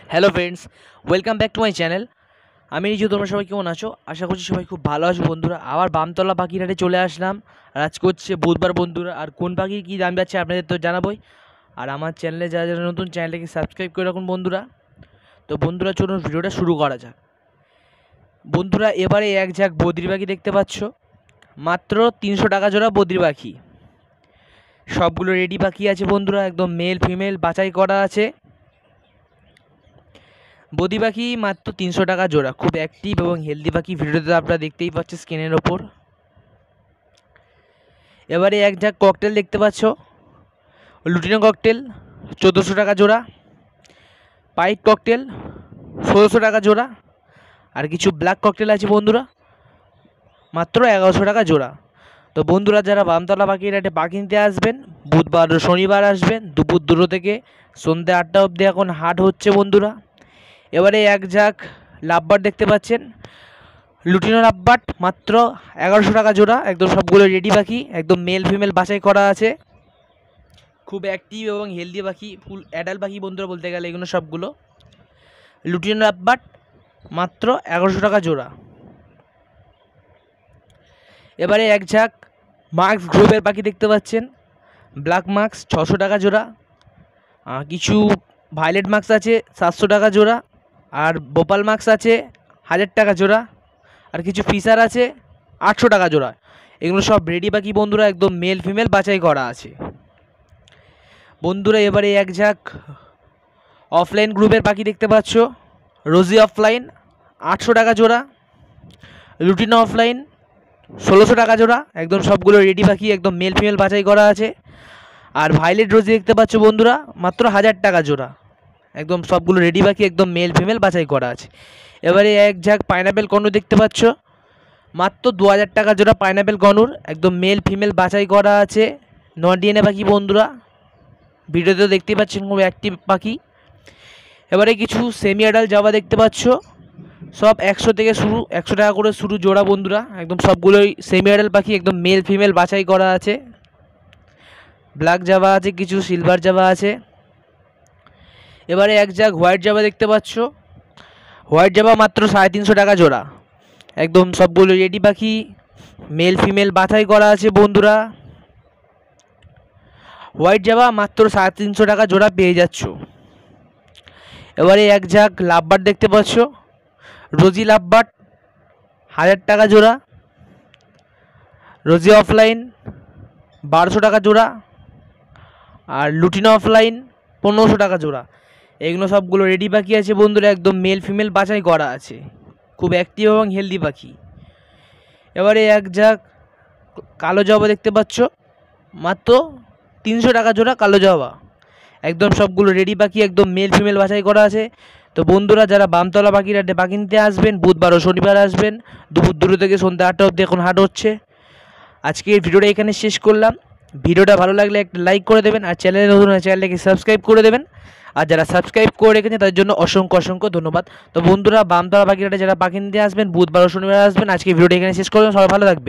Hello friends, welcome back to my channel. আমি নিজে, তোমরা সবাই কেমন আছো? আশা করছি সবাই খুব ভালো আছো বন্ধুরা। আবার বামতলা পাখির হাটে চলে আসলাম। আর আজকে হচ্ছে বুধবার বন্ধুরা। আর কোন পাখির কী দাম যাচ্ছে আপনাদের তো জানাবোই। আর আমার চ্যানেলে যারা যারা নতুন, চ্যানেলটাকে সাবস্ক্রাইব করে রাখুন বন্ধুরা। তো বন্ধুরা চলুন ভিডিওটা শুরু করা যাক। বন্ধুরা এবারে এক ঝাঁক বদ্রি পাখি দেখতে পাচ্ছ, মাত্র 300 টাকা জোড়া বদ্রি পাখি। সবগুলো রেডি পাখি আছে বন্ধুরা, একদম মেল ফিমেল বাছাই করা আছে। বদ্রি পাখি মাত্র 300 টাকা জোড়া, খুব অ্যাক্টিভ এবং হেলদি পাখি। ভিডিওতে আপনারা দেখতেই পাচ্ছেন স্ক্রিনের ওপর। এবারে এক ঝাঁক ককটেল দেখতে পাচ্ছ, লুটিনো ককটেল 1400 টাকা জোড়া, পাইট ককটেল 1600 টাকা জোড়া, আর কিছু ব্ল্যাক ককটেল আছে বন্ধুরা, মাত্র 1100 টাকা জোড়া। তো বন্ধুরা যারা বামতলা পাখির হাটে পাখি নিতে আসবেন, বুধবার ও শনিবার আসবেন, দুপুর 2টো থেকে সন্ধ্যে 8টা অবধি এখন হাট হচ্ছে বন্ধুরা। এবারে এক ঝাঁক লাভবার্ড দেখতে পাচ্ছেন, লুটিনো লাভবার্ড মাত্র 1100 টাকা জোড়া। একদম সবগুলো রেডি পাখি, একদম মেল ফিমেল বাছাই করা আছে। খুব অ্যাক্টিভ এবং হেলদি পাখি, ফুল অ্যাডাল্ট পাখি বন্ধুরা বলতে গেলে এগুলো সবগুলো। লুটিনো লাভবার্ড মাত্র 1100 টাকা জোড়া। এবারে এক ঝাঁক মাস্ক গ্রুপের পাখি দেখতে পাচ্ছেন, ব্ল্যাক মাস্ক 600 টাকা জোড়া, কিছু ভায়োলেট মাস্ক আছে 700 টাকা জোড়া, আর বোপাল মাস্ক আছে 1000 টাকা জোড়া, আর কিছু ফিশার আছে 800 টাকা জোড়া। এগুলো সব রেডি পাখি বন্ধুরা, একদম মেল ফিমেল বাছাই করা আছে বন্ধুরা। এবারে এক ঝাঁক অফলাইন গ্রুপের পাখি দেখতে পাচ্ছ, রোজি অফলাইন 800 টাকা জোড়া, লুটিনো অফলাইন 1600 টাকা জোড়া। একদম সবগুলো রেডি পাখি, একদম মেল ফিমেল বাছাই করা আছে। আর ভায়োলেট রোজি দেখতে পাচ্ছ বন্ধুরা, মাত্র 1000 টাকা জোড়া। একদম সবগুলো রেডি পাখি, একদম মেল ফিমেল বাছাই করা আছে। এবারে এক ঝাঁক পাইনাপেল কনুর দেখতে পাচ্ছ, মাত্র 2000 টাকা জোড়া পাইনাপেল কনুর, একদম মেল ফিমেল বাছাই করা আছে। নন ডিএনএ পাখি বন্ধুরা, ভিডিওতেও দেখতে পাচ্ছেন খুব অ্যাক্টিভ পাখি। এবারে কিছু সেমি অ্যাডাল্ট জাভা দেখতে পাচ্ছ, সব 100 থেকে শুরু, 100 টাকা করে শুরু জোড়া বন্ধুরা। একদম সবগুলোই সেমি অ্যাডাল্ট পাখি, একদম মেল ফিমেল বাছাই করা আছে। ব্ল্যাক জাভা আছে, কিছু সিলভার জাভা আছে। এবারে এক ঝাঁক হোয়াইট জাভা দেখতে পাচ্ছ, হোয়াইট জাভা মাত্র 350 টাকা জোড়া। একদম সবগুলো রেডি পাখি, মেল ফিমেল বাছাই করা আছে বন্ধুরা। হোয়াইট জাভা মাত্র 350 টাকা জোড়া পেয়ে যাচ্ছ। এবারে এক ঝাঁক লাভবার্ড দেখতে পাচ্ছ, রোজি লাভবার্ড 1000 টাকা জোড়া, রোজি অফলাইন 1200 টাকা জোড়া, আর লুটিনো অফলাইন 1500 টাকা জোড়া। এগুলো সবগুলো রেডি পাখি আছে বন্ধুরা, একদম মেল ফিমেল বাছাই করা আছে। খুব অ্যাক্টিভ এবং হেলদি পাখি। এবারে এক ঝাঁক কালো জবা দেখতে পাচ্ছ, মাত্র 300 টাকা জোড়া কালো জবা। একদম সবগুলো রেডি পাখি, একদম মেল ফিমেল বাছাই করা আছে। তো বন্ধুরা যারা বামতলা পাখির হাটে পাখি নিতে আসবেন, বুধবার ও শনিবার আসবেন, দুপুর 2টো থেকে সন্ধ্যা 8টা অবধি এখন হাট হচ্ছে। আজকে এই ভিডিওটা এখানে শেষ করলাম। ভিডিওটা ভালো লাগলে একটা লাইক করে দেবেন, আর চ্যানেলে নতুন হলে চ্যানেলটাকে সাবস্ক্রাইব করে দেবেন। আর যারা সাবস্ক্রাইব করে রেখেছেন তাদের জন্য অসংখ্য অসংখ্য ধন্যবাদ। তো বন্ধুরা বামতলা পাখির হাটে যারা পাখি নিতে আসবেন, বুধবার ও শনিবার আসবেন। আজকে ভিডিওটা এখানে শেষ করলাম, সবাই ভালো থাকবে।